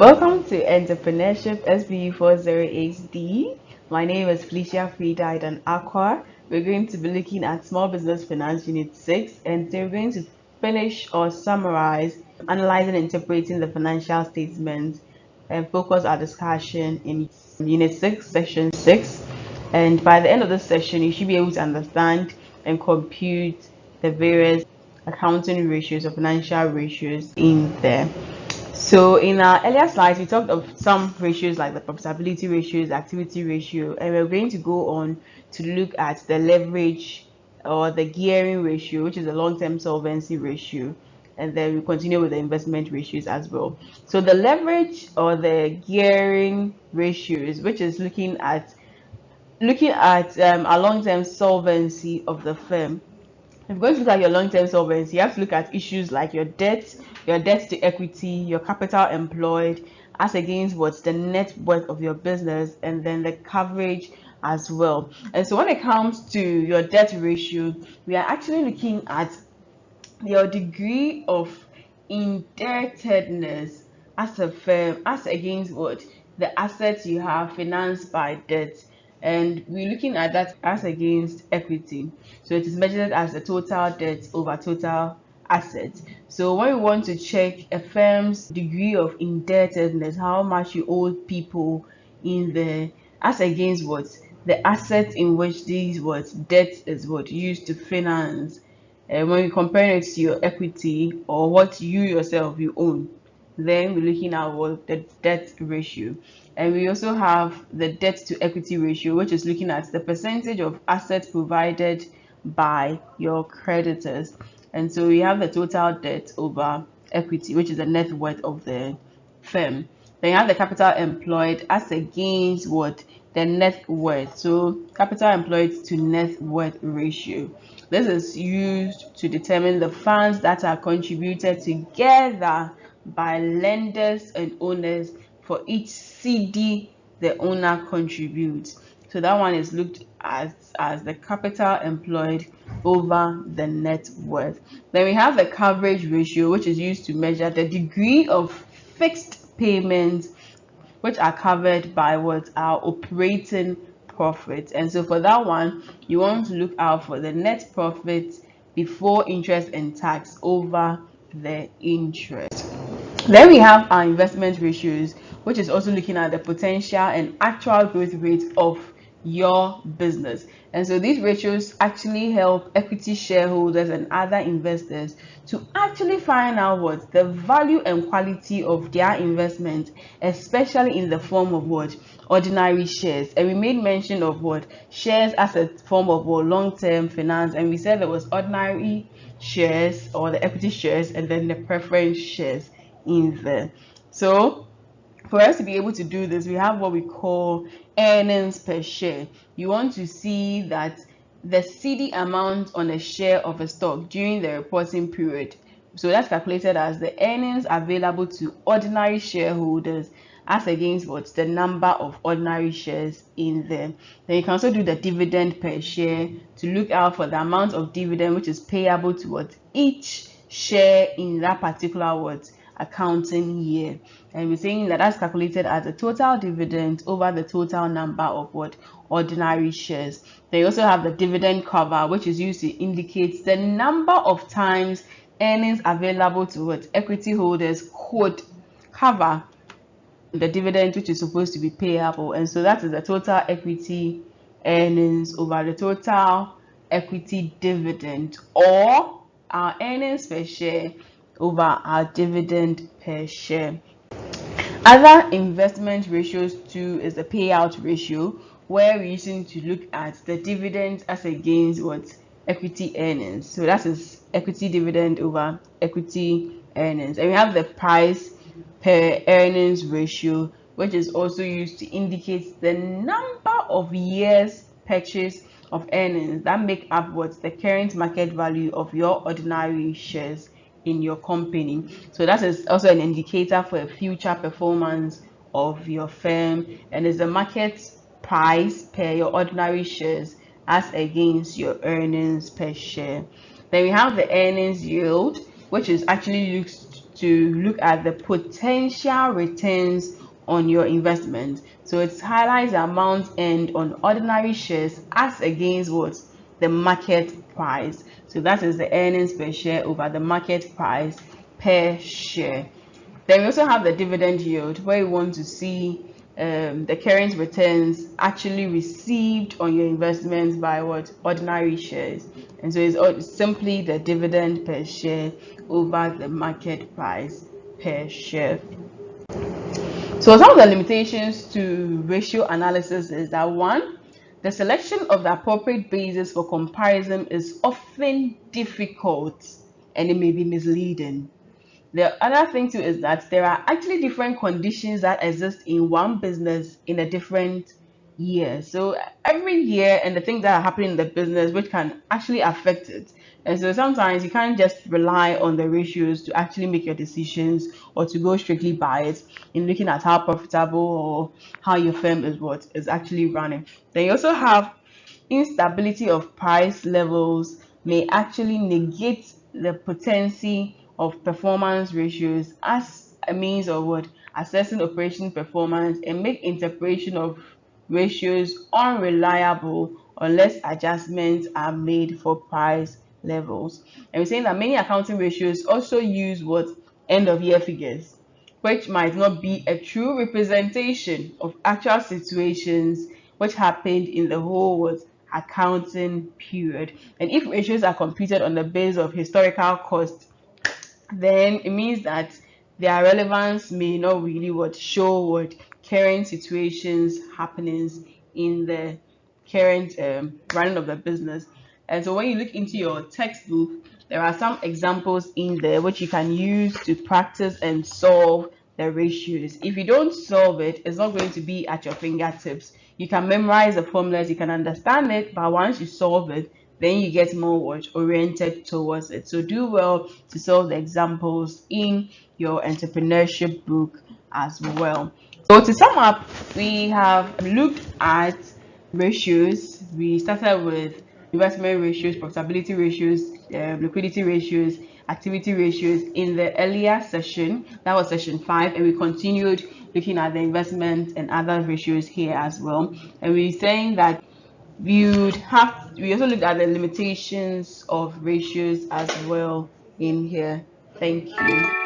Welcome to Entrepreneurship SBU408D. My name is Felicia Frida and Aqua. We're going to be looking at Small Business Finance Unit 6, and so we're going to finish or summarize analyzing and interpreting the financial statements and focus our discussion in Unit 6, Section 6. And by the end of this session, you should be able to understand and compute the various accounting ratios or financial ratios in there. So in our earlier slides, we talked of some ratios like the profitability ratios, activity ratio, and we're going to go on to look at the leverage or the gearing ratio, which is the long-term solvency ratio, and then we continue with the investment ratios as well. So the leverage or the gearing ratios, which is looking at a long-term solvency of the firm. If you're going to look at your long-term solvency, you have to look at issues like your debt to equity, your capital employed, as against what's the net worth of your business, and then the coverage as well. And so when it comes to your debt ratio, we are actually looking at your degree of indebtedness as a firm as against what the assets you have financed by debt, and we're looking at that as against equity. So it is measured as the total debt over total assets. So when we want to check a firm's degree of indebtedness, how much you owe people in the as against what the assets in which these what debt is what used to finance, when you compare it to your equity or what you yourself you own, then we're looking at what the debt ratio. And we also have the debt to equity ratio, which is looking at the percentage of assets provided by your creditors. And so we have the total debt over equity, which is the net worth of the firm. Then you have the capital employed as against what the net worth. So capital employed to net worth ratio. This is used to determine the funds that are contributed together by lenders and owners for each CD the owner contributes. So that one is looked at as the capital employed over the net worth. Then we have the coverage ratio, which is used to measure the degree of fixed payments which are covered by what our operating profit. And so for that one, you want to look out for the net profit before interest and tax over the interest. Then we have our investment ratios, which is also looking at the potential and actual growth rate of your business. And so these ratios actually help equity shareholders and other investors to actually find out what the value and quality of their investment, especially in the form of what ordinary shares. And we made mention of what shares as a form of what long-term finance, and we said there was ordinary shares or the equity shares and then the preference shares in there. So for us to be able to do this, we have what we call earnings per share. You want to see that the CD amount on a share of a stock during the reporting period. So that's calculated as the earnings available to ordinary shareholders as against what's the number of ordinary shares in there. Then you can also do the dividend per share to look out for the amount of dividend which is payable to what each share in that particular what accounting year. And we're saying that that's calculated as the total dividend over the total number of what ordinary shares. They also have the dividend cover, which is used to indicate the number of times earnings available to what equity holders could cover the dividend which is supposed to be payable. And so that is the total equity earnings over the total equity dividend, or our earnings per share over our dividend per share. Other investment ratios too is the payout ratio, where we're using to look at the dividend as against what equity earnings. So that is equity dividend over equity earnings. And we have the price per earnings ratio, which is also used to indicate the number of years purchase of earnings that make up what the current market value of your ordinary shares in your company. So that is also an indicator for a future performance of your firm, and is the market price per your ordinary shares as against your earnings per share. Then we have the earnings yield, which is actually to look at the potential returns on your investment. So it highlights the amount earned on ordinary shares as against what? The market price. So that is the earnings per share over the market price per share. Then we also have the dividend yield, where you want to see the current returns actually received on your investments by what? Ordinary shares. And so it's simply the dividend per share over the market price per share. So some of the limitations to ratio analysis is that one, the selection of the appropriate basis for comparison is often difficult and it may be misleading. The other thing too is that there are actually different conditions that exist in one business in a different year. So every year and the things that are happening in the business which can actually affect it. And so sometimes you can't just rely on the ratios to actually make your decisions or to go strictly by it in looking at how profitable or how your firm is what is actually running. Then you also have instability of price levels may actually negate the potency of performance ratios as a means of what? Assessing operation performance and make interpretation of ratios unreliable unless adjustments are made for price levels. And we're saying that many accounting ratios also use what? End of year figures, which might not be a true representation of actual situations which happened in the whole what? Accounting period. And if ratios are computed on the basis of historical cost, then it means that their relevance may not really what show what current situations happenings in the current running of the business. And so when you look into your textbook, there are some examples in there which you can use to practice and solve the ratios. If you don't solve it, it's not going to be at your fingertips. You can memorize the formulas, you can understand it, but once you solve it, then you get more what oriented towards it. So do well to solve the examples in your entrepreneurship book as well. So to sum up, we have looked at ratios. We started with investment ratios, profitability ratios, liquidity ratios, activity ratios in the earlier session. That was session 5, and we continued looking at the investment and other ratios here as well. And we're saying that we also looked at the limitations of ratios as well in here. Thank you.